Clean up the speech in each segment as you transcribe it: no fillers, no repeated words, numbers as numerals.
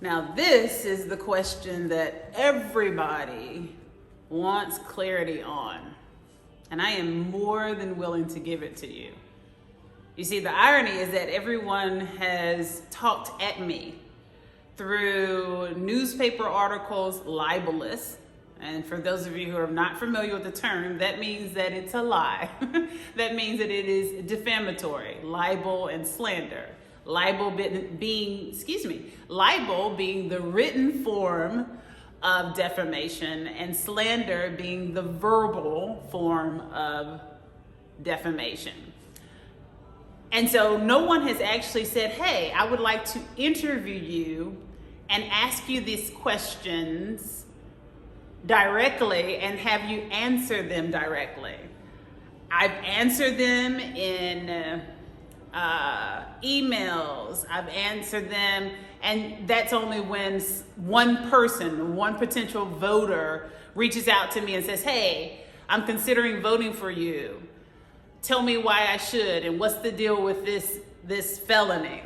Now, this is the question that everybody wants clarity on, and I am more than willing to give it to you. You see, the irony is that everyone has talked at me through newspaper articles, libelous. And for those of you who are not familiar with the term, that means that it's a lie. That means that it is defamatory, libel and slander. Libel being the written form of defamation, and slander being the verbal form of defamation. And so no one has actually said, hey, I would like to interview you and ask you these questions directly and have you answer them directly. I've answered them in emails, I've answered them, and that's only when one person, one potential voter reaches out to me and says, hey, I'm considering voting for you. Tell me why I should, and what's the deal with this felony?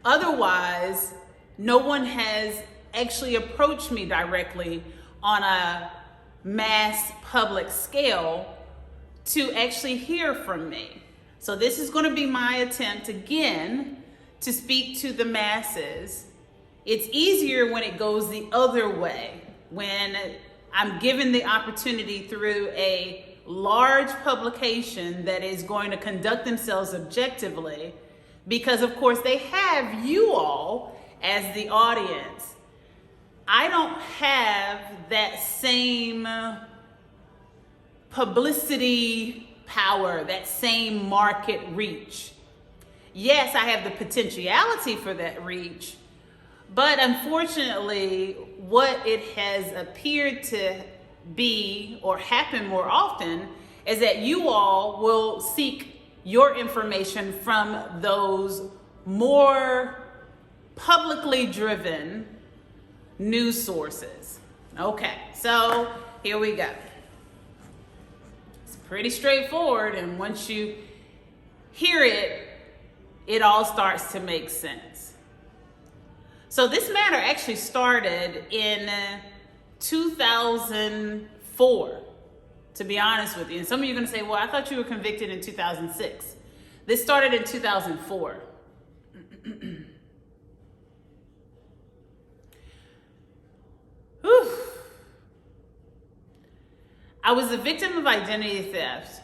Otherwise, no one has actually approached me directly on a mass public scale to actually hear from me. So this is going to be my attempt again to speak to the masses. It's easier when it goes the other way, when I'm given the opportunity through a large publication that is going to conduct themselves objectively, because of course they have you all as the audience. I don't have that same publicity power, that same market reach. Yes, I have the potentiality for that reach, but unfortunately, what it has appeared to be or happen more often is that you all will seek your information from those more publicly driven news sources. Okay, so here we go. It's pretty straightforward, and once you hear it, it all starts to make sense. So this matter actually started in 2004, to be honest with you. And some of you are going to say, well, I thought you were convicted in 2006. This started in 2004. Whew. I was a victim of identity theft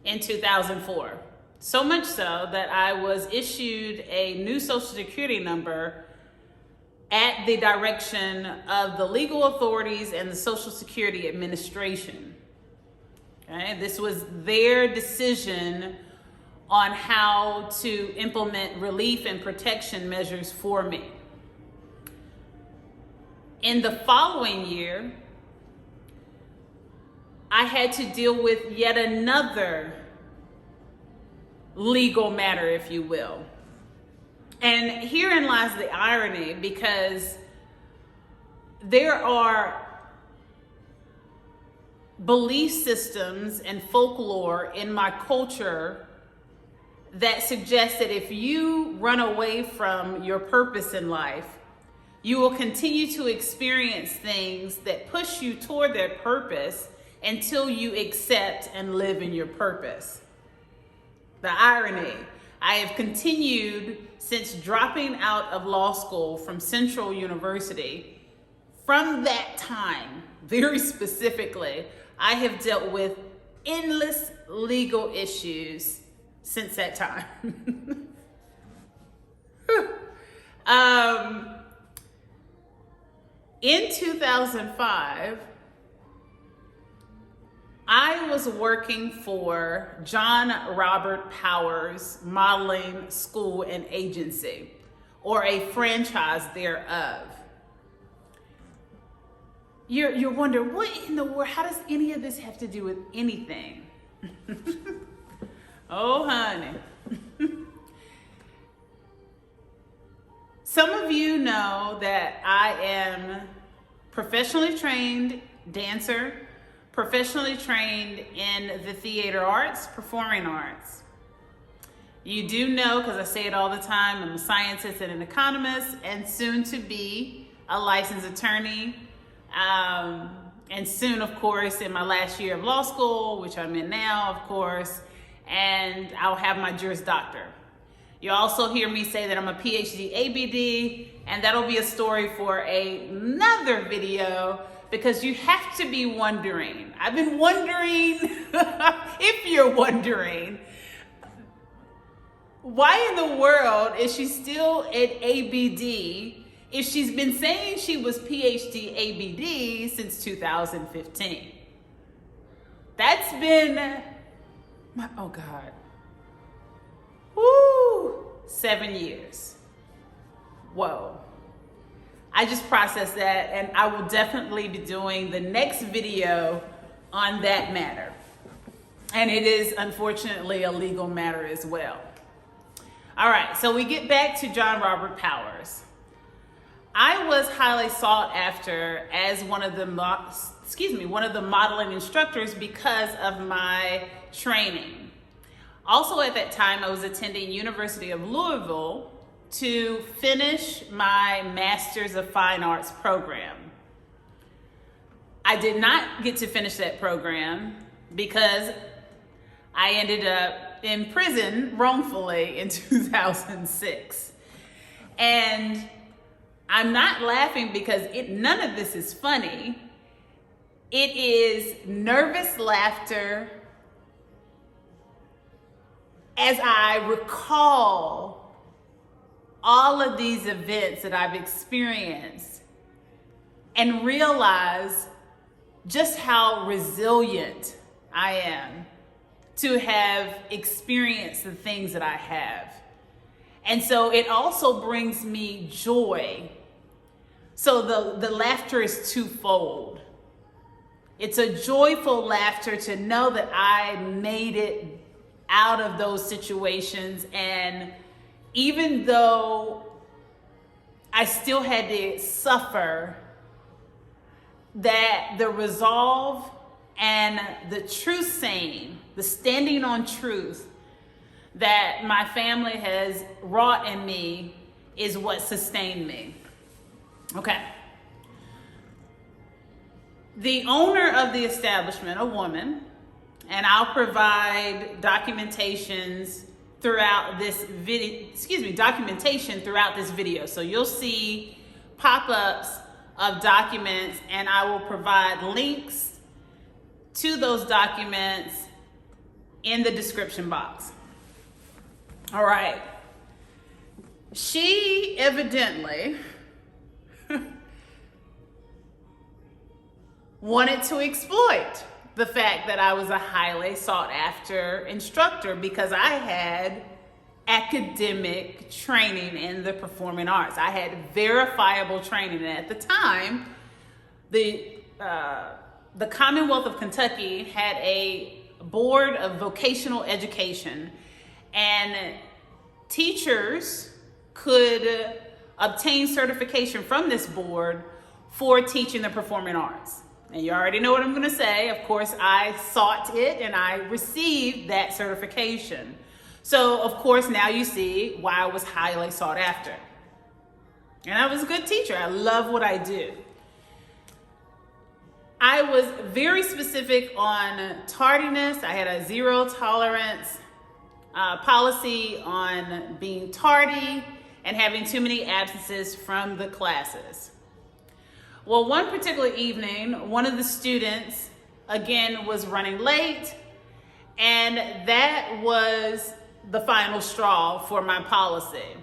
in 2004. So much so that I was issued a new Social Security number at the direction of the legal authorities and the Social Security Administration. Okay? This was their decision on how to implement relief and protection measures for me. In the following year, I had to deal with yet another legal matter, if you will. And herein lies the irony, because there are belief systems and folklore in my culture that suggest that if you run away from your purpose in life, you will continue to experience things that push you toward that purpose until you accept and live in your purpose. The irony. I have continued since dropping out of law school from Central University. From that time, very specifically, I have dealt with endless legal issues since that time. In 2005, I was working for John Robert Powers Modeling School and Agency, or a franchise thereof. You're wondering, what in the world, how does any of this have to do with anything? Oh, honey. Some of you know that I am professionally trained dancer, professionally trained in the theater arts, performing arts. You do know, because I say it all the time, I'm a scientist and an economist, and soon to be a licensed attorney. And soon, of course, in my last year of law school, which I'm in now, of course, and I'll have my Juris Doctor. You'll also hear me say that I'm a PhD ABD, and that'll be a story for another video, because you have to be wondering. I've been wondering, if you're wondering, why in the world is she still at ABD if she's been saying she was PhD ABD since 2015? That's been, oh God, woo, 7 years. Whoa. I just processed that, and I will definitely be doing the next video on that matter. And it is unfortunately a legal matter as well. All right, so we get back to John Robert Powers. I was highly sought after as one of the modeling instructors because of my training. Also at that time, I was attending University of Louisville to finish my Master's of Fine Arts program. I did not get to finish that program because I ended up in prison wrongfully in 2006. And I'm not laughing because none of this is funny. It is nervous laughter as I recall all of these events that I've experienced and realize just how resilient I am to have experienced the things that I have. And so it also brings me joy. So the laughter is twofold. It's a joyful laughter to know that I made it out of those situations, and even though I still had to suffer, that the resolve and the truth saying, the standing on truth that my family has wrought in me is what sustained me. Okay. The owner of the establishment, a woman, and I'll provide documentations throughout this documentation throughout this video. So you'll see pop-ups of documents, and I will provide links to those documents in the description box. All right. She evidently wanted to exploit the fact that I was a highly sought after instructor because I had academic training in the performing arts. I had verifiable training. And at the time, the Commonwealth of Kentucky had a board of vocational education, and teachers could obtain certification from this board for teaching the performing arts. And you already know what I'm going to say. Of course, I sought it and I received that certification. So, of course, now you see why I was highly sought after. And I was a good teacher. I love what I do. I was very specific on tardiness. I had a zero tolerance policy on being tardy and having too many absences from the classes. Well, one particular evening, one of the students, again, was running late, and that was the final straw for my policy.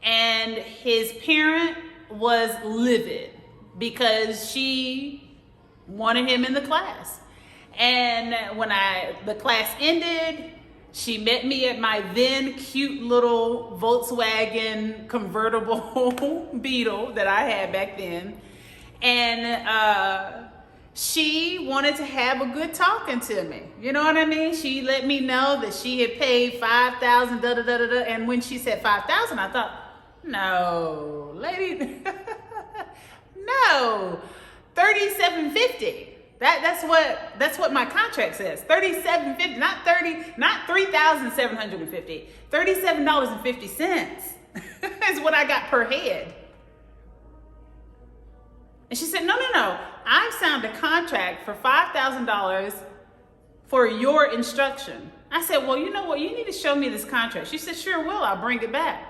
And his parent was livid because she wanted him in the class. And when the class ended, she met me at my then cute little Volkswagen convertible Beetle that I had back then. And she wanted to have a good talking to me. You know what I mean? She let me know that she had paid $5,000, da da da da da. And when she said $5,000, I thought, no, lady, no, $3,750. That's what my contract says. $37.50, not $3,750. $37.50 is what I got per head. And she said, no. I've signed a contract for $5,000 for your instruction. I said, well, you know what? You need to show me this contract. She said, sure will. I'll bring it back.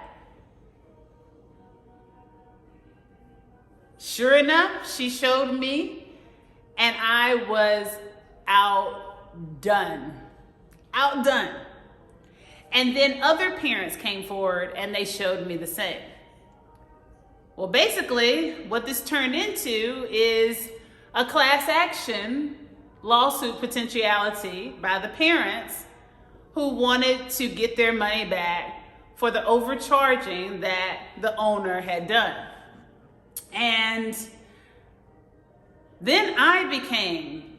Sure enough, she showed me, and I was outdone. And then other parents came forward and they showed me the same. Well, basically, what this turned into is a class action lawsuit potentiality by the parents who wanted to get their money back for the overcharging that the owner had done. And then I became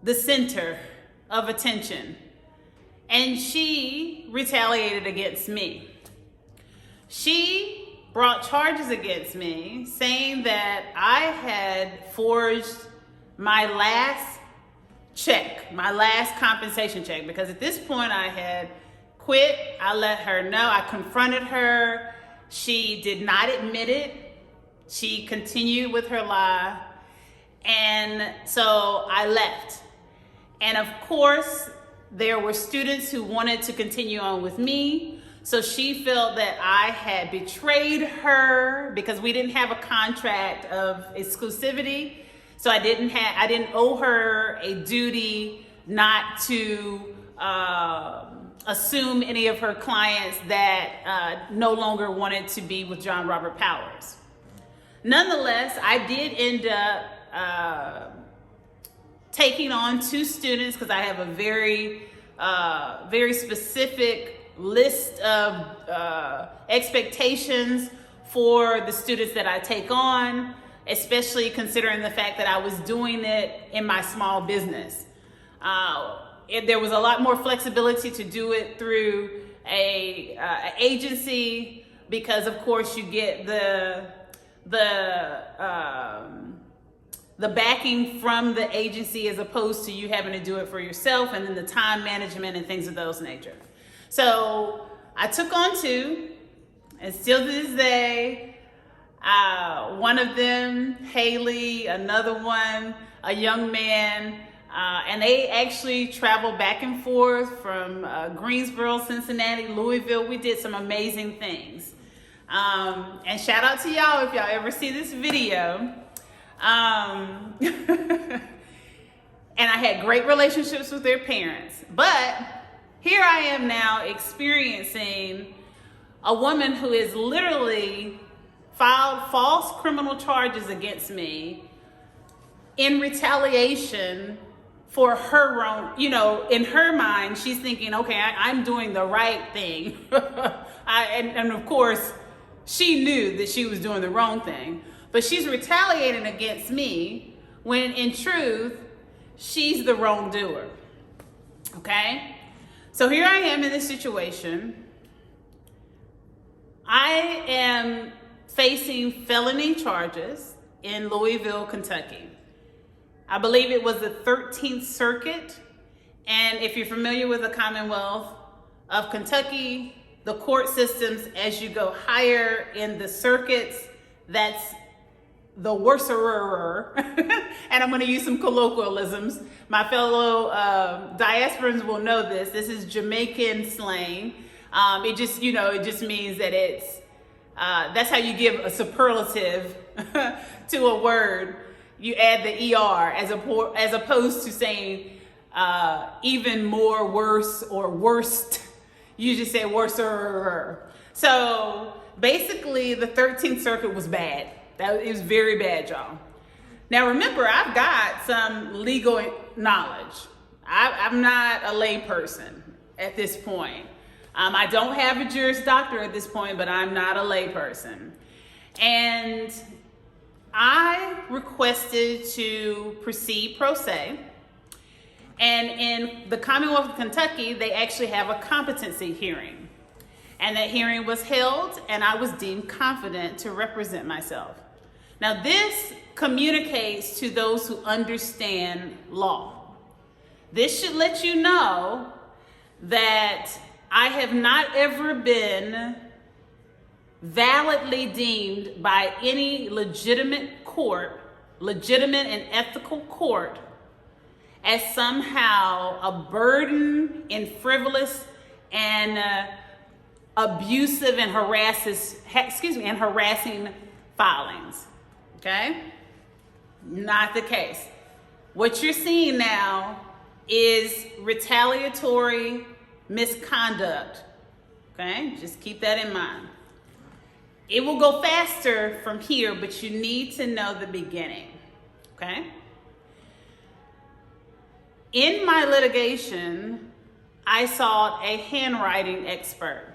the center of attention, and she retaliated against me. She brought charges against me saying that I had forged my last check, my last compensation check, because at this point I had quit. I let her know. I confronted her. She did not admit it. She continued with her lie. And so I left. And of course, there were students who wanted to continue on with me. So she felt that I had betrayed her because we didn't have a contract of exclusivity. So I didn't owe her a duty not to assume any of her clients that no longer wanted to be with John Robert Powers. Nonetheless, I did end up taking on 2 students because I have a very specific list of expectations for the students that I take on, especially considering the fact that I was doing it in my small business. There was a lot more flexibility to do it through an agency because, of course, you get the backing from the agency as opposed to you having to do it for yourself, and then the time management and things of those nature. So I took on 2, and still to this day, one of them, Haley, another one, a young man, and they actually traveled back and forth from Greensboro, Cincinnati, Louisville. We did some amazing things. And shout out to y'all if y'all ever see this video. And I had great relationships with their parents. But here I am now experiencing a woman who has literally filed false criminal charges against me in retaliation for her own, in her mind, she's thinking, okay, I'm doing the right thing. And of course, she knew that she was doing the wrong thing, but she's retaliating against me when in truth, she's the wrongdoer. Okay? So here I am in this situation. I am facing felony charges in Louisville, Kentucky. I believe it was the 13th Circuit. And if you're familiar with the Commonwealth of Kentucky, the court systems, as you go higher in the circuits, that's the worserer. And I'm going to use some colloquialisms. My fellow diasporans will know this. This is Jamaican slang. It just means that it's, that's how you give a superlative to a word. You add the ER as opposed to saying even more worse or worst. You just say worser. So basically the 13th Circuit was bad. It was very bad, y'all. Now remember, I've got some legal knowledge. I'm not a lay person at this point. I don't have a Juris Doctor at this point, but I'm not a lay person. And I requested to proceed pro se. And in the Commonwealth of Kentucky, they actually have a competency hearing. And that hearing was held, and I was deemed confident to represent myself. Now, this communicates to those who understand law. This should let you know that I have not ever been validly deemed by any legitimate and ethical court, as somehow a burden in frivolous and abusive and harassing filings. Okay? Not the case. What you're seeing now is retaliatory misconduct. Okay? Just keep that in mind. It will go faster from here, but you need to know the beginning. Okay? In my litigation, I sought a handwriting expert.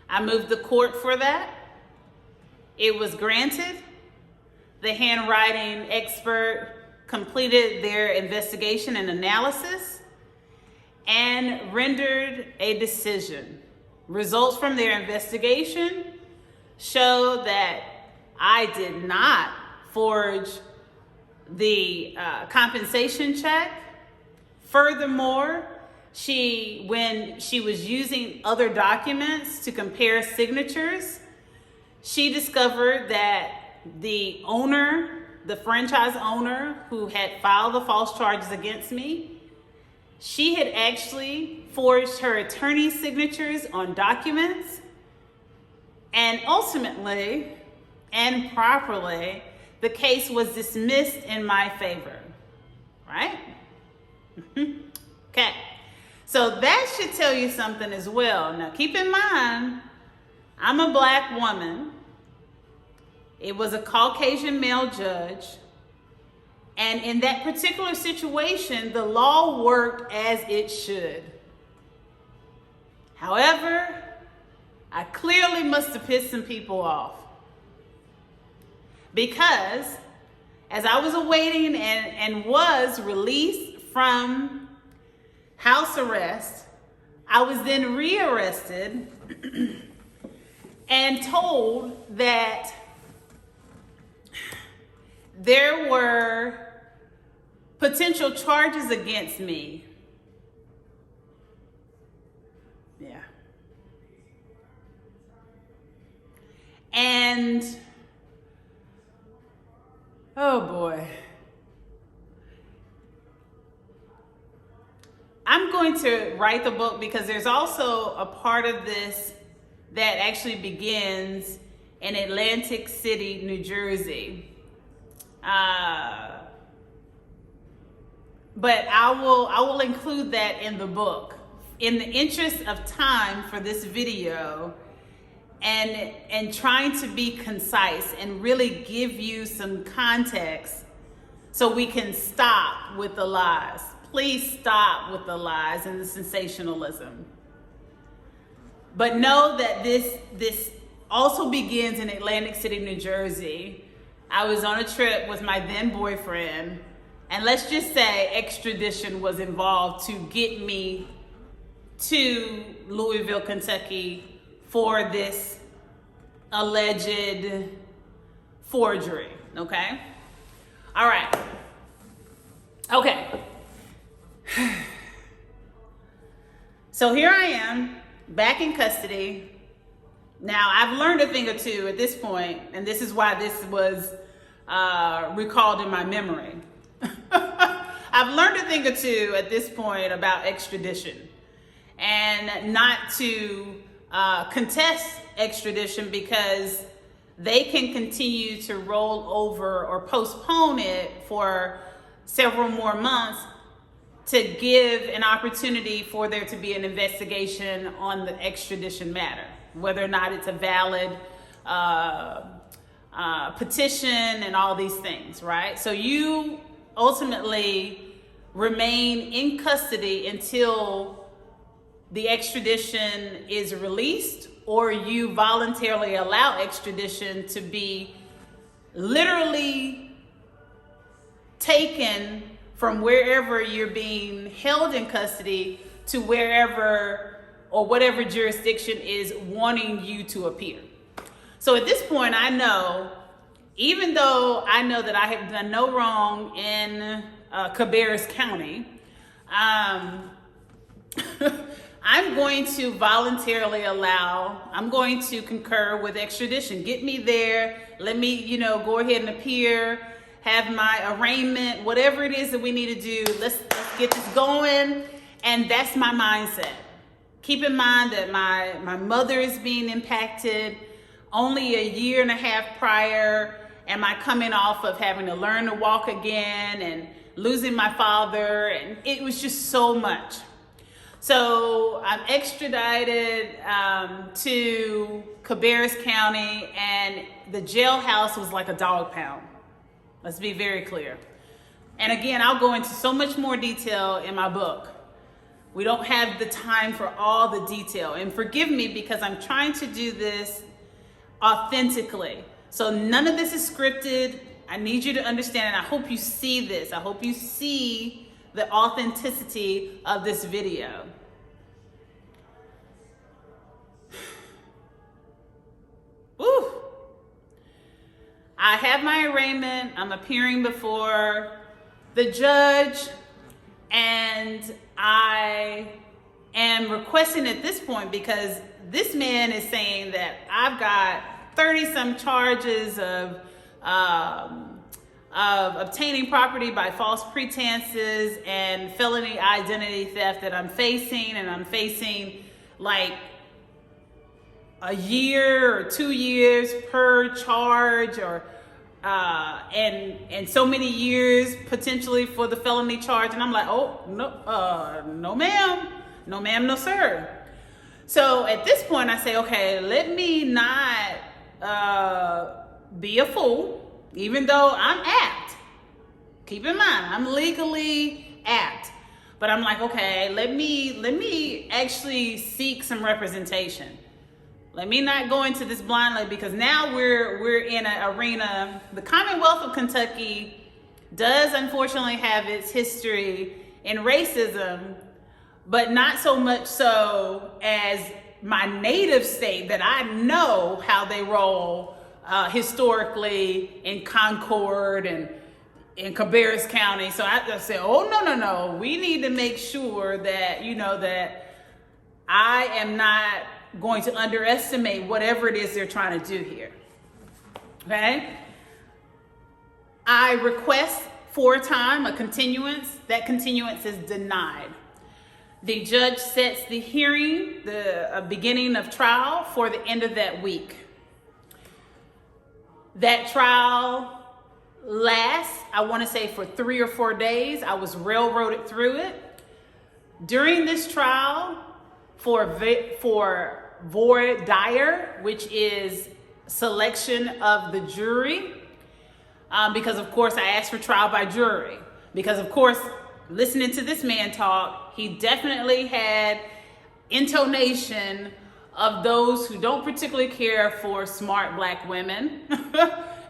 I moved the court for that. It was granted. The handwriting expert completed their investigation and analysis and rendered a decision. Results from their investigation showed that I did not forge the compensation check. Furthermore, when she was using other documents to compare signatures, she discovered that the owner, the franchise owner who had filed the false charges against me, she had actually forged her attorney's signatures on documents, and ultimately and properly, the case was dismissed in my favor, right? Okay, so that should tell you something as well. Now, keep in mind, I'm a Black woman. It was a Caucasian male judge. And in that particular situation, the law worked as it should. However, I clearly must have pissed some people off. Because as I was awaiting and was released from house arrest, I was then rearrested and told that there were potential charges against me. Yeah. And, oh boy. I'm going to write the book because there's also a part of this that actually begins in Atlantic City, New Jersey. But I will include that in the book. In the interest of time for this video and trying to be concise and really give you some context so we can stop with the lies. Please stop with the lies and the sensationalism. But know that this also begins in Atlantic City, New Jersey. I was on a trip with my then boyfriend, and let's just say extradition was involved to get me to Louisville, Kentucky for this alleged forgery, okay? All right. Okay. So here I am, back in custody. Now, I've learned a thing or two at this point, and this is why this was recalled in my memory. I've learned a thing or two at this point about extradition, and not to contest extradition because they can continue to roll over or postpone it for several more months to give an opportunity for there to be an investigation on the extradition matter, whether or not it's a valid petition and all these things, right? So you ultimately remain in custody until the extradition is released, or you voluntarily allow extradition to be literally taken from wherever you're being held in custody to wherever or whatever jurisdiction is wanting you to appear. So at this point, I know even though I know that I have done no wrong in Cabarrus County, I'm going to voluntarily I'm going to concur with extradition. Get me there. Let me, go ahead and appear, have my arraignment, whatever it is that we need to do. Let's get this going. And that's my mindset. Keep in mind that my mother is being impacted. Only a year and a half prior am I coming off of having to learn to walk again and losing my father. And it was just so much. So I'm extradited to Cabarrus County, and the jailhouse was like a dog pound. Let's be very clear. And again, I'll go into so much more detail in my book. We don't have the time for all the detail. And forgive me because I'm trying to do this authentically. So none of this is scripted. I need you to understand, and I hope you see this. I hope you see the authenticity of this video. Woo! I have my arraignment. I'm appearing before the judge, and I am requesting at this point, because this man is saying that I've got 30-some charges of obtaining property by false pretenses and felony identity theft that I'm facing, and I'm facing like a year or 2 years per charge, or and so many years potentially for the felony charge. And I'm like, oh no, no ma'am, no sir. So at this point I say, okay, let me not be a fool. Even though I'm apt, keep in mind, I'm legally apt, but I'm like, okay, let me actually seek some representation. Let me not go into this blindly, because now we're in an arena. The Commonwealth of Kentucky does unfortunately have its history in racism, but not so much so as my native state that I know how they roll. Historically in Concord and in Cabarrus County. So I said, oh, no. We need to make sure that, that I am not going to underestimate whatever it is they're trying to do here. Okay? I request for a time a continuance. That continuance is denied. The judge sets the hearing, the beginning of trial, for the end of that week. That trial lasts, I want to say, for 3 or 4 days. I was railroaded through it. During this trial, for voir dire, which is selection of the jury, because of course I asked for trial by jury, because of course, listening to this man talk, he definitely had intonation of those who don't particularly care for smart black women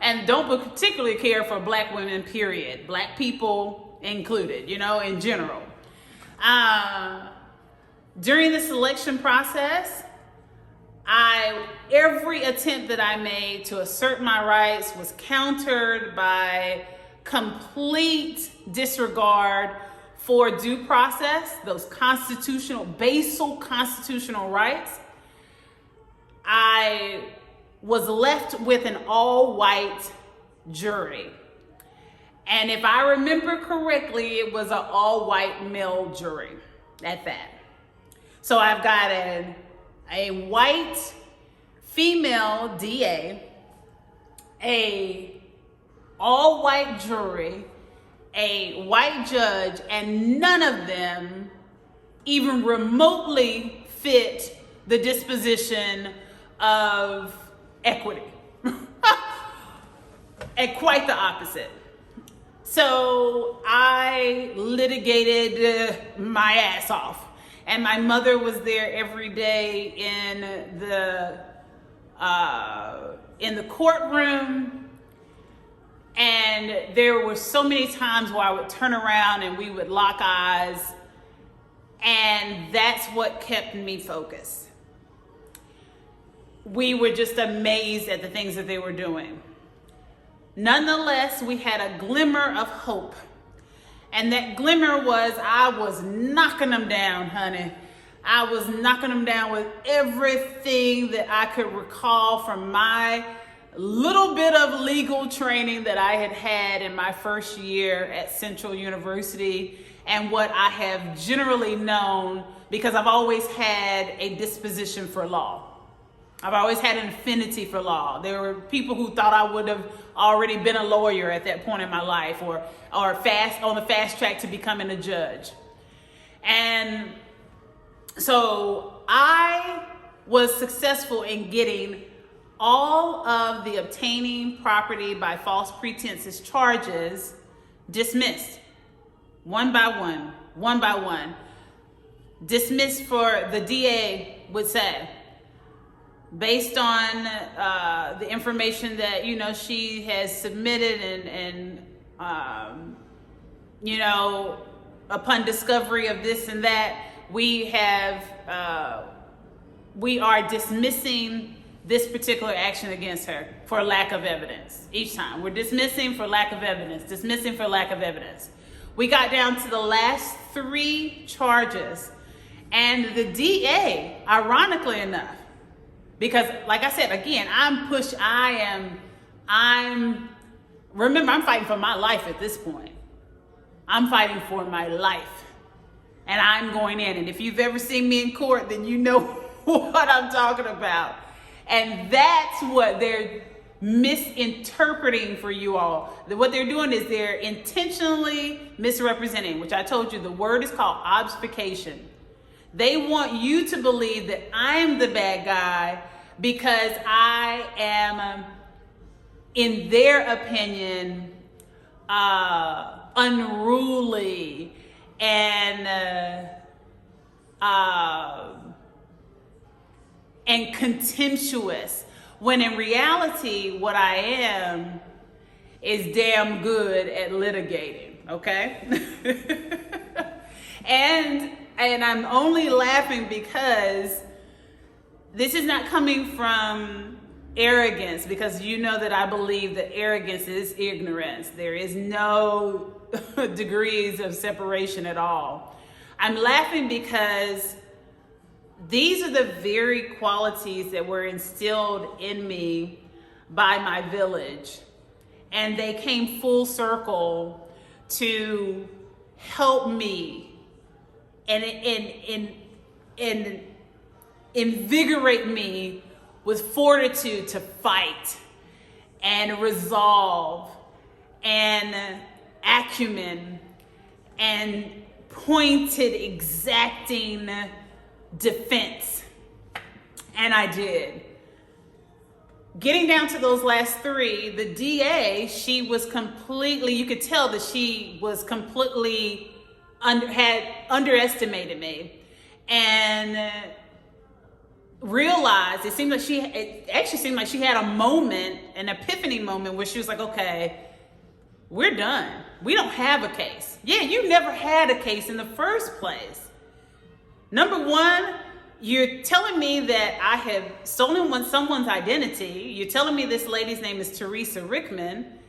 and don't particularly care for black women, period. Black people included, in general. During the selection process, every attempt that I made to assert my rights was countered by complete disregard for due process, those basal constitutional rights. I was left with an all-white jury. And if I remember correctly, it was an all-white male jury at that. So I've got a white female DA, a all-white jury, a white judge, and none of them even remotely fit the disposition of equity. And quite the opposite. So I litigated my ass off. And my mother was there every day in the courtroom. And there were so many times where I would turn around and we would lock eyes. And that's what kept me focused. We were just amazed at the things that they were doing. Nonetheless, we had a glimmer of hope. And that glimmer was I was knocking them down, honey. I was knocking them down with everything that I could recall from my little bit of legal training that I had had in my first year at Central University, and what I have generally known, because I've always had a disposition for law. I've always had an affinity for law. There were people who thought I would have already been a lawyer at that point in my life, or fast on the fast track to becoming a judge. And so I was successful in getting all of the obtaining property by false pretenses charges dismissed, one by one. Dismissed for, the DA would say, based on the information that, she has submitted and upon discovery of this and that, we are dismissing this particular action against her for lack of evidence. Each time we're dismissing for lack of evidence, dismissing for lack of evidence. We got down to the last 3 charges, and the DA, ironically enough, because like I said, again, remember, I'm fighting for my life at this point. I'm fighting for my life, and I'm going in. And if you've ever seen me in court, then you know what I'm talking about. And that's what they're misinterpreting for you all. What they're doing is they're intentionally misrepresenting, which I told you the word is called obfuscation. They want you to believe that I'm the bad guy because I am, in their opinion, unruly and contemptuous, when in reality, what I am is damn good at litigating, okay? And I'm only laughing because this is not coming from arrogance, because you know that I believe that arrogance is ignorance. There is no degrees of separation at all. I'm laughing because these are the very qualities that were instilled in me by my village. And they came full circle to help me and invigorate me with fortitude to fight and resolve and acumen and pointed, exacting defense. And I did. Getting down to those last 3, the DA, she was completely, you could tell that she was completely had underestimated me, and realized it actually seemed like she had a moment, an epiphany moment, where she was like, okay, we're done. We don't have a case. Yeah, you never had a case in the first place. Number one, you're telling me that I have stolen someone's identity. You're telling me this lady's name is Teresa Rickman,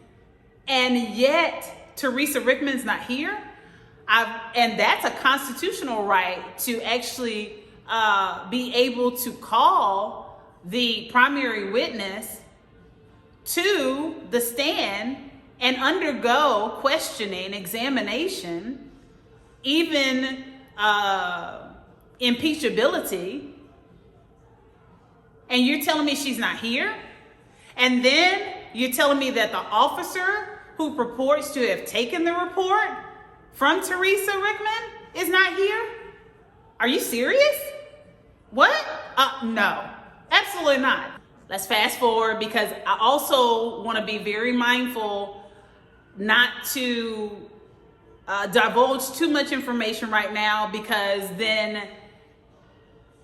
and yet Teresa Rickman's not here. And that's a constitutional right to actually be able to call the primary witness to the stand and undergo questioning, examination, even impeachability, and you're telling me she's not here? And then you're telling me that the officer who purports to have taken the report from Teresa Rickman is not here? Are you serious? What? No, absolutely not. Let's fast forward, because I also want to be very mindful not to divulge too much information right now, because then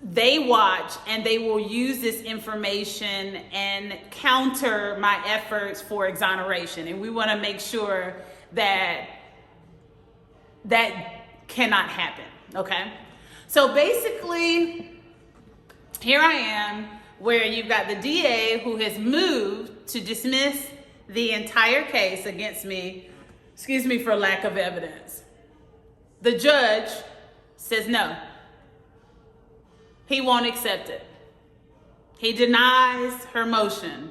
they watch and they will use this information and counter my efforts for exoneration. And we want to make sure that that cannot happen, okay? So basically, here I am, where you've got the DA who has moved to dismiss the entire case against me, for lack of evidence. The judge says no. He won't accept it. He denies her motion.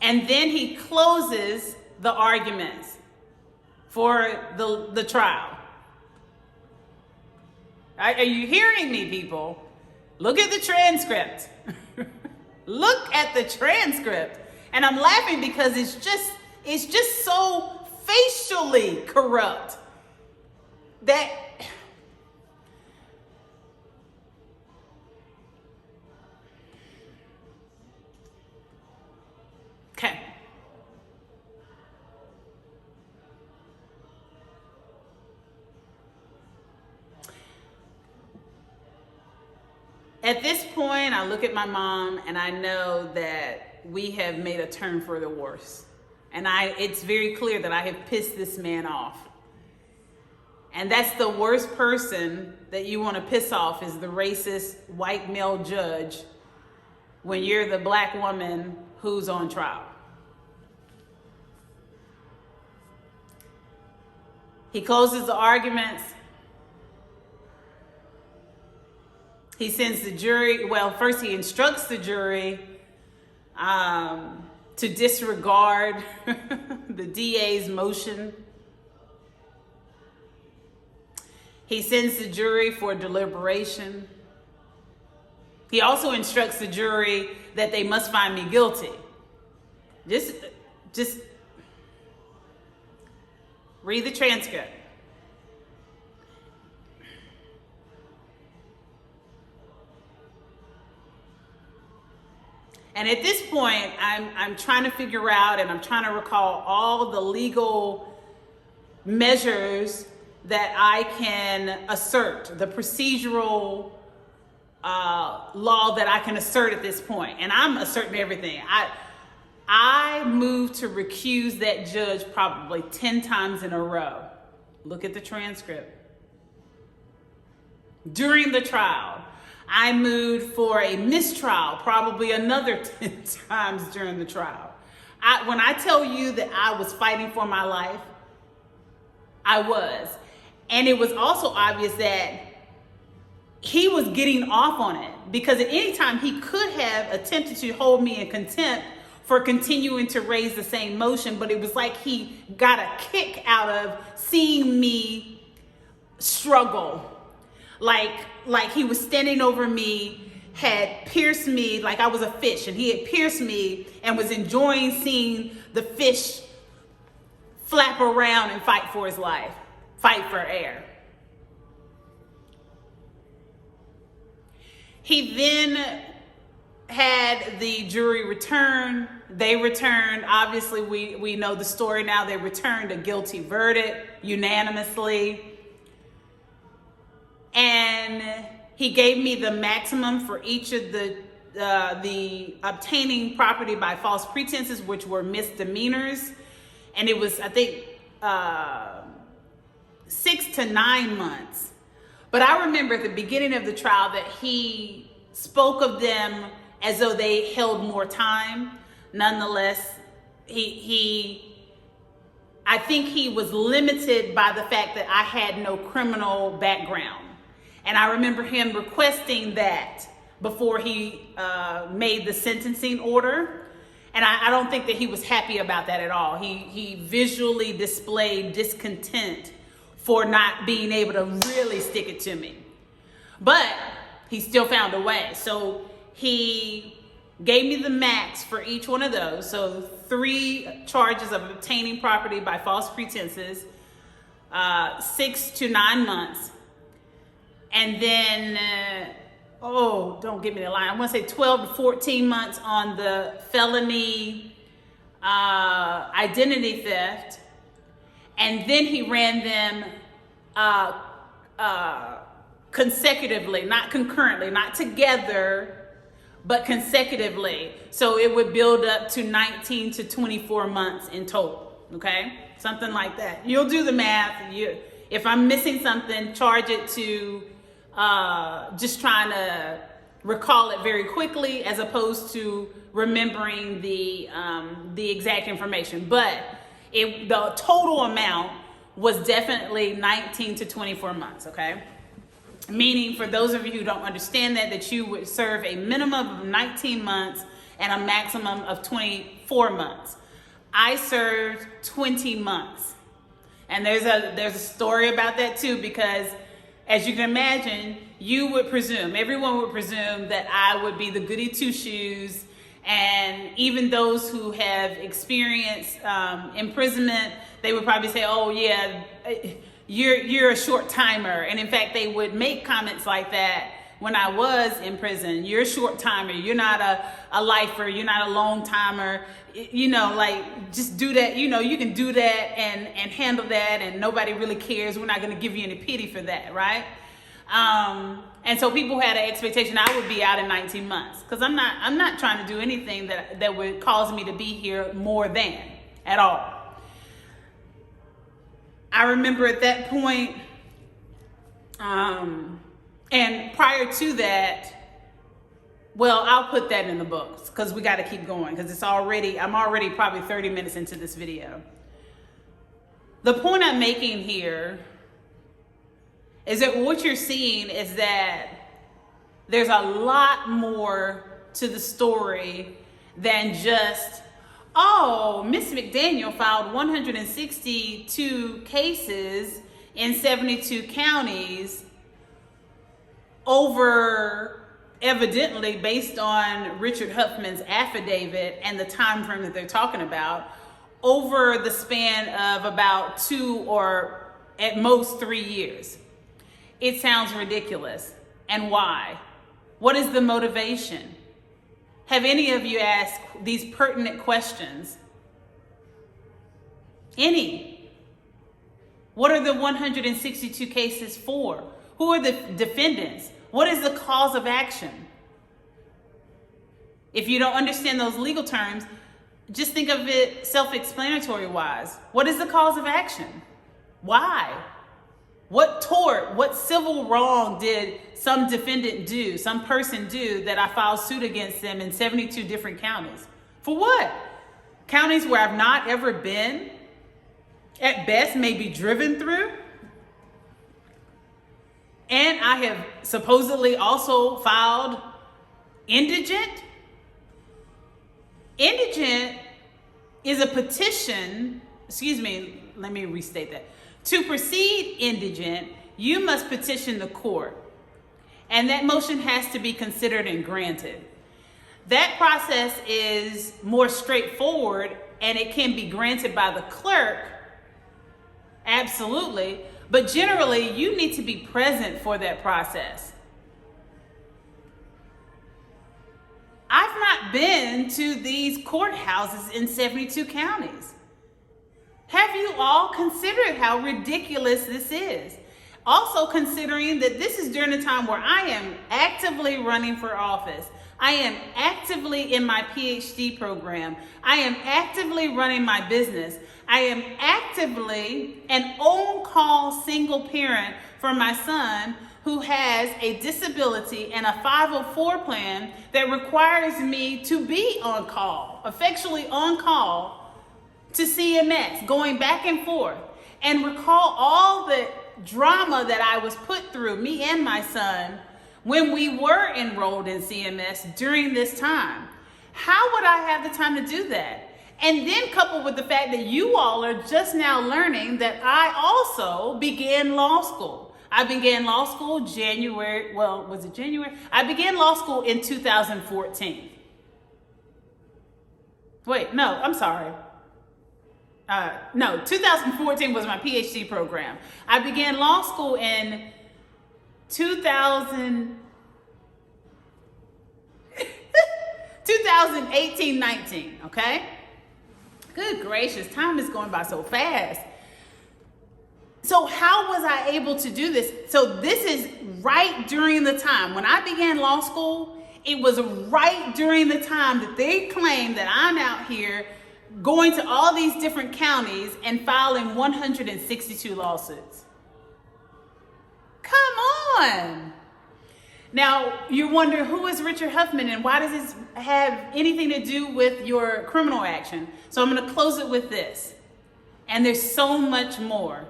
And then he closes the arguments for the trial. Are you hearing me, people? Look at the transcript. Look at the transcript. And I'm laughing because it's just so facially corrupt that okay. At this point, I look at my mom and I know that we have made a turn for the worse. And it's very clear that I have pissed this man off. And that's the worst person that you want to piss off, is the racist white male judge when you're the black woman who's on trial. He closes the arguments. He sends the jury, first he instructs the jury to disregard the DA's motion. He sends the jury for deliberation. He also instructs the jury that they must find me guilty. Just read the transcript. And at this point, I'm trying to figure out, and I'm trying to recall all the legal measures that I can assert, the procedural law that I can assert at this point. And I'm asserting everything. I moved to recuse that judge probably 10 times in a row. Look at the transcript. During the trial, I moved for a mistrial probably another 10 times during the trial. When I tell you that I was fighting for my life, I was. And it was also obvious that he was getting off on it, because at any time he could have attempted to hold me in contempt for continuing to raise the same motion, but it was like he got a kick out of seeing me struggle. Like he was standing over me, had pierced me like I was a fish, and he had pierced me and was enjoying seeing the fish flap around and fight for his life, fight for air. He then had the jury return. They returned, obviously we know the story now, they returned a guilty verdict unanimously. And he gave me the maximum for each of the obtaining property by false pretenses, which were misdemeanors. And it was, I think, 6 to 9 months. But I remember at the beginning of the trial that he spoke of them as though they held more time. Nonetheless, I think he was limited by the fact that I had no criminal background. And I remember him requesting that before he made the sentencing order. And I don't think that he was happy about that at all. He visually displayed discontent for not being able to really stick it to me. But he still found a way. So he gave me the max for each one of those. So 3 charges of obtaining property by false pretenses, 6 to 9 months. And then, don't give me the line. I want to say 12 to 14 months on the felony identity theft. And then he ran them consecutively, not concurrently, not together, but consecutively. So it would build up to 19 to 24 months in total, okay? Something like that. You'll do the math. If I'm missing something, charge it to just trying to recall it very quickly as opposed to remembering the exact information. But the total amount was definitely 19 to 24 months, okay? Meaning, for those of you who don't understand that you would serve a minimum of 19 months and a maximum of 24 months. I served 20 months. And there's a story about that too, because as you can imagine, everyone would presume that I would be the goody two shoes. And even those who have experienced imprisonment, they would probably say, oh yeah, you're a short timer. And in fact, they would make comments like that when I was in prison. You're a short timer. You're not a lifer. You're not a long timer. Like, just do that. You can do that and handle that, and nobody really cares. We're not going to give you any pity for that, right? And so people had an expectation I would be out in 19 months, because I'm not trying to do anything that would cause me to be here more than at all. I remember at that point, and prior to that, well, I'll put that in the books because we got to keep going, because I'm already probably 30 minutes into this video. The point I'm making here is that what you're seeing is that there's a lot more to the story than just, oh, Miss McDaniel filed 162 cases in 72 counties over, evidently based on Richard Huffman's affidavit and the time frame that they're talking about, over the span of about 2 or at most 3 years. It sounds ridiculous. And why? What is the motivation? Have any of you asked these pertinent questions? Any? What are the 162 cases for? Who are the defendants? What is the cause of action? If you don't understand those legal terms, just think of it self-explanatory wise. What is the cause of action? Why? What tort, what civil wrong did some defendant do, some person do, that I filed suit against them in 72 different counties? For what? Counties where I've not ever been, at best maybe driven through? And I have supposedly also filed indigent. Indigent is a petition, let me restate that. To proceed indigent, you must petition the court, and that motion has to be considered and granted. That process is more straightforward, and it can be granted by the clerk, absolutely, but generally you need to be present for that process. I've not been to these courthouses in 72 counties. Have you all considered how ridiculous this is? Also considering that this is during a time where I am actively running for office. I am actively in my PhD program. I am actively running my business. I am actively an on-call single parent for my son who has a disability and a 504 plan that requires me to be on call, effectually on call, to CMS, going back and forth. And recall all the drama that I was put through, me and my son, when we were enrolled in CMS during this time. How would I have the time to do that? And then coupled with the fact that you all are just now learning that I also began law school. I began law school January? I began law school in 2014. Wait, no, I'm sorry. 2014 was my PhD program. I began law school in 2018-19, okay? Good gracious, time is going by so fast. So how was I able to do this? So this is right during the time. When I began law school, it was right during the time that they claimed that I'm out here going to all these different counties and filing 162 lawsuits. Come on. Now, you wonder, who is Richard Huffman and why does this have anything to do with your criminal action? So I'm going to close it with this. And there's so much more.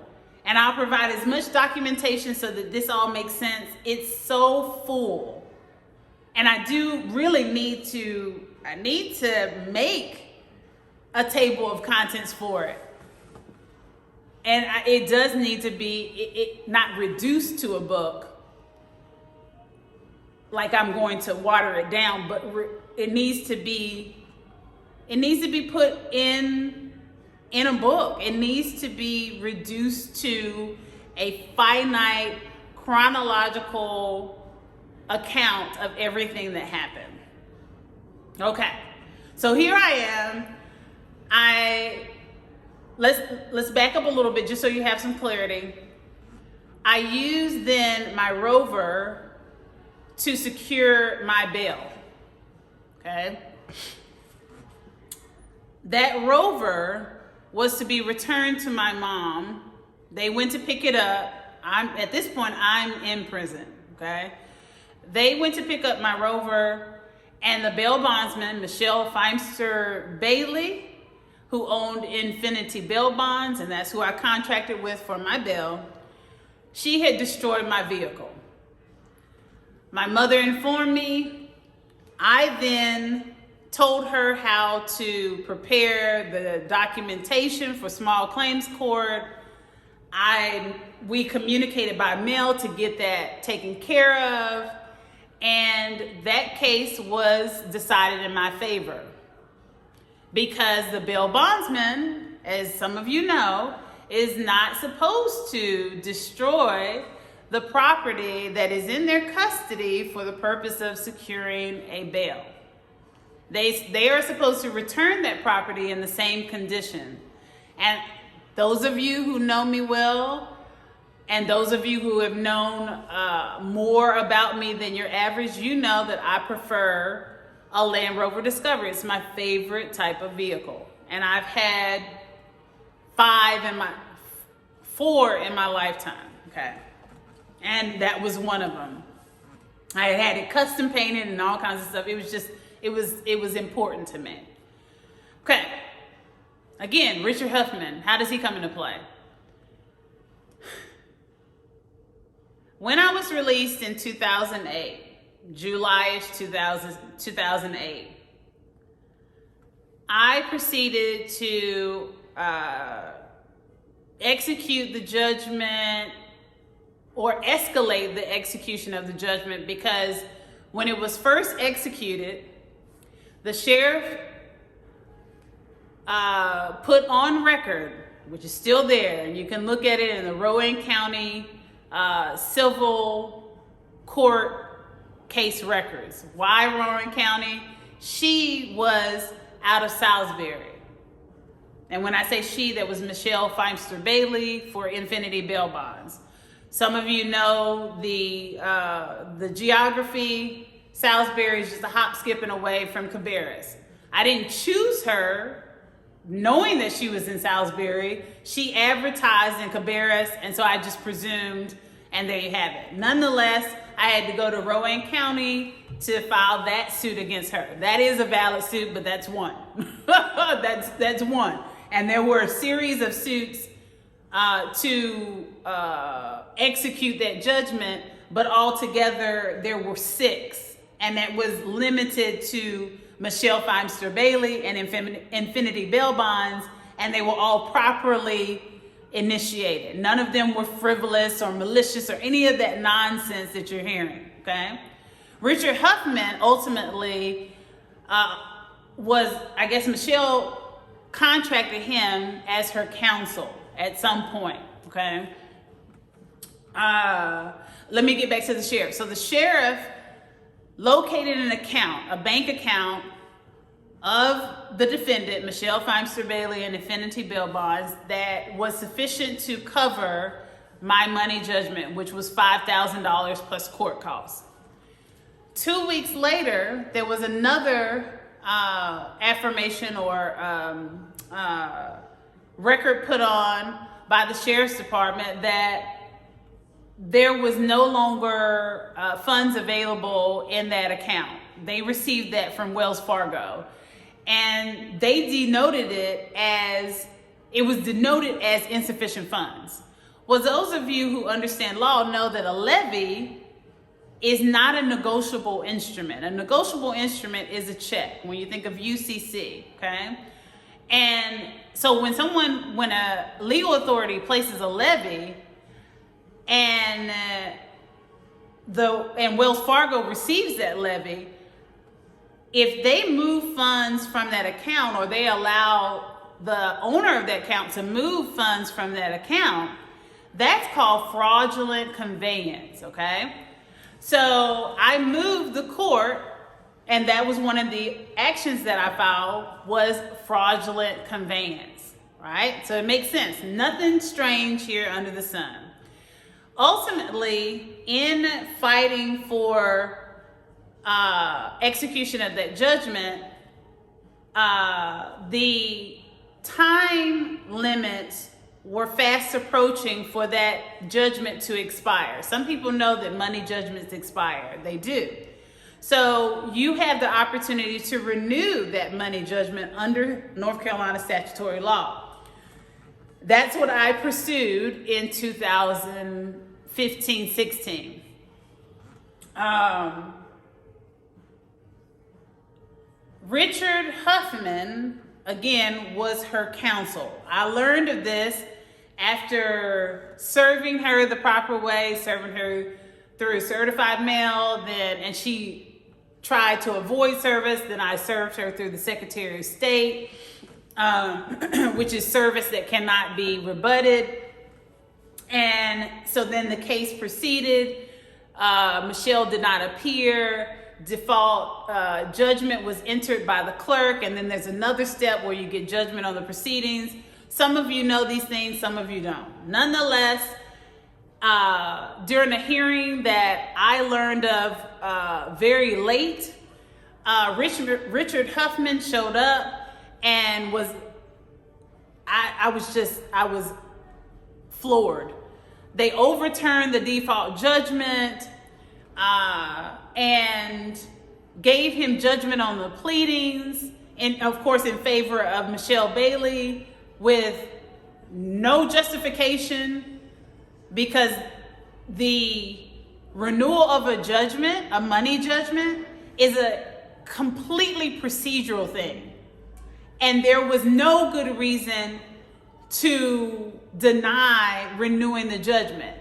And I'll provide as much documentation so that this all makes sense. It's so full. And I do really need to make a table of contents for it. And it does need to be not reduced to a book, like I'm going to water it down, but it needs to be put in a book. It needs to be reduced to a finite chronological account of everything that happened. Okay, so here I am. Let's back up a little bit just so you have some clarity. I used then my rover to secure my bail. Okay. That rover was to be returned to my mom. They went to pick it up. At this point, I'm in prison. Okay. They went to pick up my rover, and the bail bondsman, Michelle Feimster Bailey, who owned Infinity Bail Bonds, and that's who I contracted with for my bail, she had destroyed my vehicle. My mother informed me. I then told her how to prepare the documentation for small claims court. We communicated by mail to get that taken care of, and that case was decided in my favor because the bail bondsman, as some of you know, is not supposed to destroy the property that is in their custody for the purpose of securing a bail. They are supposed to return that property in the same condition. And those of you who know me well, and those of you who have known more about me than your average, you know that I prefer a Land Rover Discovery. It's my favorite type of vehicle. And I've had 4 in my lifetime, okay? And that was one of them. I had it custom painted and all kinds of stuff. It was just, it was important to me. Okay. Again, Richard Huffman, how does he come into play? When I was released in 2008, July-ish 2008, I proceeded to execute the judgment or escalate the execution of the judgment, because when it was first executed, the sheriff put on record, which is still there, and you can look at it in the Rowan County civil court case records. Why Rowan County? She was out of Salisbury. And when I say she, that was Michelle Feimster Bailey for Infinity Bail Bonds. Some of you know the geography. Salisbury is just a hop, skipping away from Cabarrus. I didn't choose her knowing that she was in Salisbury. She advertised in Cabarrus, and so I just presumed, and there you have it. Nonetheless, I had to go to Rowan County to file that suit against her. That is a valid suit, but that's one. that's one. And there were a series of suits to execute that judgment, but altogether there were 6, and that was limited to Michelle Feimster Bailey and Infinity Bail Bonds, and they were all properly initiated. None of them were frivolous or malicious or any of that nonsense that you're hearing, okay? Richard Huffman ultimately was, I guess Michelle contracted him as her counsel at some point, okay? Let me get back to the sheriff. So the sheriff located an account, a bank account of the defendant, Michelle Feimster Bailey and Infinity Bail Bonds, that was sufficient to cover my money judgment, which was $5,000 plus court costs. 2 weeks later, there was another affirmation or record put on by the sheriff's department that there was no longer funds available in that account. They received that from Wells Fargo, and they denoted it as insufficient funds. Well, those of you who understand law know that a levy is not a negotiable instrument. A negotiable instrument is a check when you think of UCC, okay? And so when a legal authority places a levy and Wells Fargo receives that levy, if they move funds from that account, or they allow the owner of that account to move funds from that account, that's called fraudulent conveyance, okay? So I moved the court, and that was one of the actions that I filed, was fraudulent conveyance, right? So it makes sense. Nothing strange here under the sun. Ultimately, in fighting for execution of that judgment, the time limits were fast approaching for that judgment to expire. Some people know that money judgments expire. They do. So you have the opportunity to renew that money judgment under North Carolina statutory law. That's what I pursued in 2015-16. Richard Huffman, again, was her counsel. I learned of this after serving her the proper way, serving her through certified mail, and she tried to avoid service. Then I served her through the Secretary of State, which is service that cannot be rebutted. And so then the case proceeded. Michelle did not appear. Default judgment was entered by the clerk, and then there's another step where you get judgment on the proceedings. Some of you know these things, some of you don't. Nonetheless, during a hearing that I learned of very late, Richard Huffman showed up and I was floored. They overturned the default judgment and gave him judgment on the pleadings, and of course in favor of Michelle Bailey, with no justification, because the renewal of a judgment, a money judgment, is a completely procedural thing. And there was no good reason to deny renewing the judgment.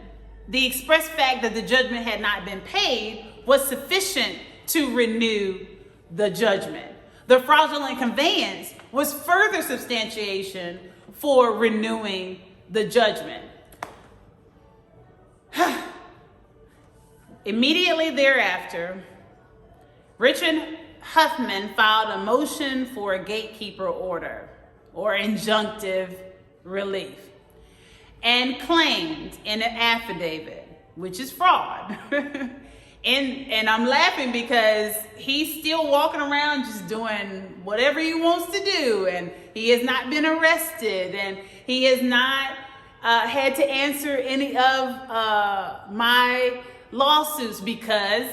The express fact that the judgment had not been paid was sufficient to renew the judgment. The fraudulent conveyance was further substantiation for renewing the judgment. Immediately thereafter, Richard Huffman filed a motion for a gatekeeper order or injunctive relief, and claimed in an affidavit, which is fraud. And I'm laughing because he's still walking around just doing whatever he wants to do, and he has not been arrested, and he has not had to answer any of my lawsuits, because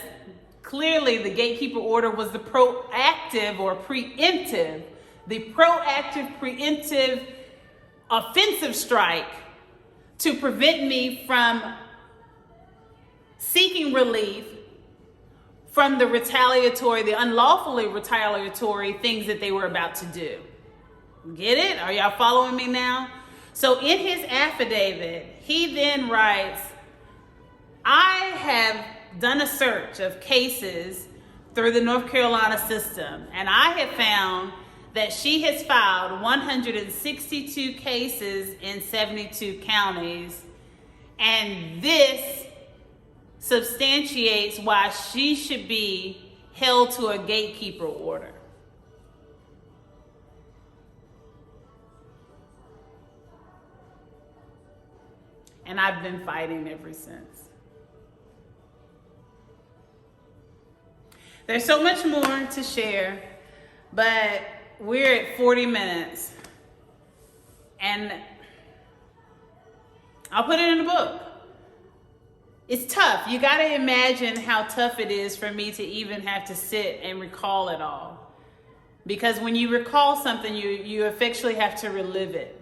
clearly the gatekeeper order was the proactive preemptive offensive strike to prevent me from seeking relief from the unlawfully retaliatory things that they were about to do. Get it? Are y'all following me now? So in his affidavit, he then writes, I have done a search of cases through the North Carolina system, and I have found that she has filed 162 cases in 72 counties, and this substantiates why she should be held to a gatekeeper order. And I've been fighting ever since. There's so much more to share, but we're at 40 minutes. And I'll put it in the book. it's tough. You got to imagine how tough it is for me to even have to sit and recall it all. Because when you recall something, you effectually have to relive it.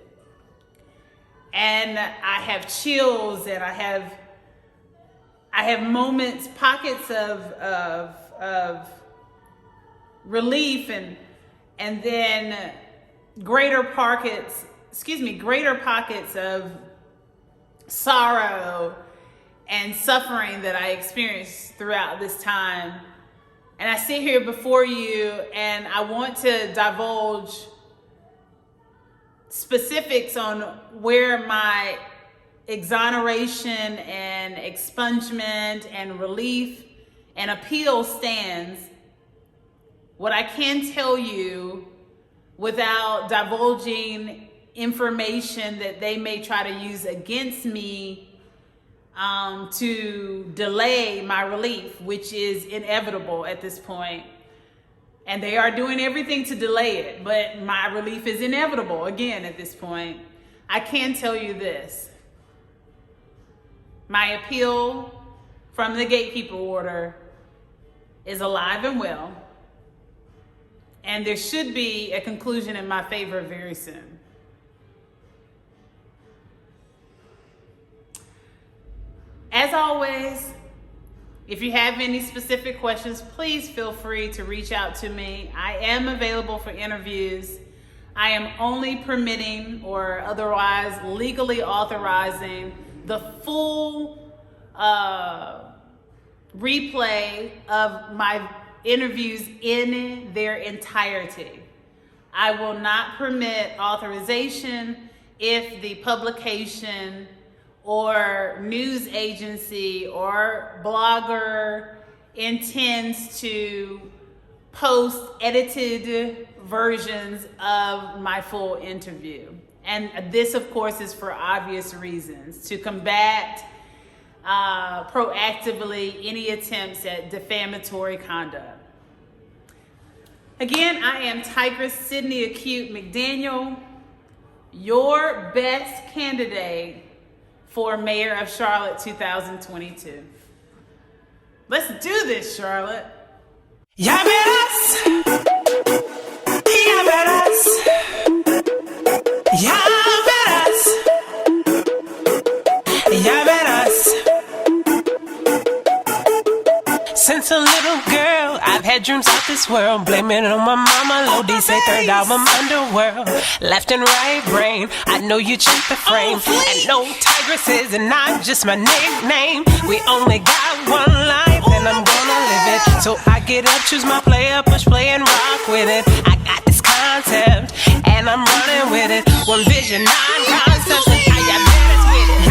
And I have chills, and I have moments, pockets of relief, and then greater pockets of sorrow and suffering that I experienced throughout this time. And I sit here before you, and I want to divulge specifics on where my exoneration and expungement and relief and appeal stands. What I can tell you without divulging information that they may try to use against me to delay my relief, which is inevitable at this point. And they are doing everything to delay it, but my relief is inevitable again at this point. I can tell you this. My appeal from the gatekeeper order is alive and well, and there should be a conclusion in my favor very soon. As always, if you have any specific questions, please feel free to reach out to me. I am available for interviews. I am only permitting or otherwise legally authorizing the full replay of my interviews in their entirety. I will not permit authorization if the publication or news agency or blogger intends to post edited versions of my full interview. And this, of course, is for obvious reasons, to combat proactively any attempts at defamatory conduct. Again, I am Tigress Sydney Acute McDaniel, your best candidate for Mayor of Charlotte 2022. Let's do this, Charlotte. Ya verás. Ya verás. Ya verás. Ya verás. Since a little girl, I've had dreams out this world. Blaming it on my mama, Lodi say third album underworld. Left and right brain, I know you changed the frame. And no, Tigress is not just my nickname. We only got one life, and I'm gonna live it. So I get up, choose my player, push play and rock with it. I got this concept, and I'm running with it. One vision, 9 concepts, and I got better with it.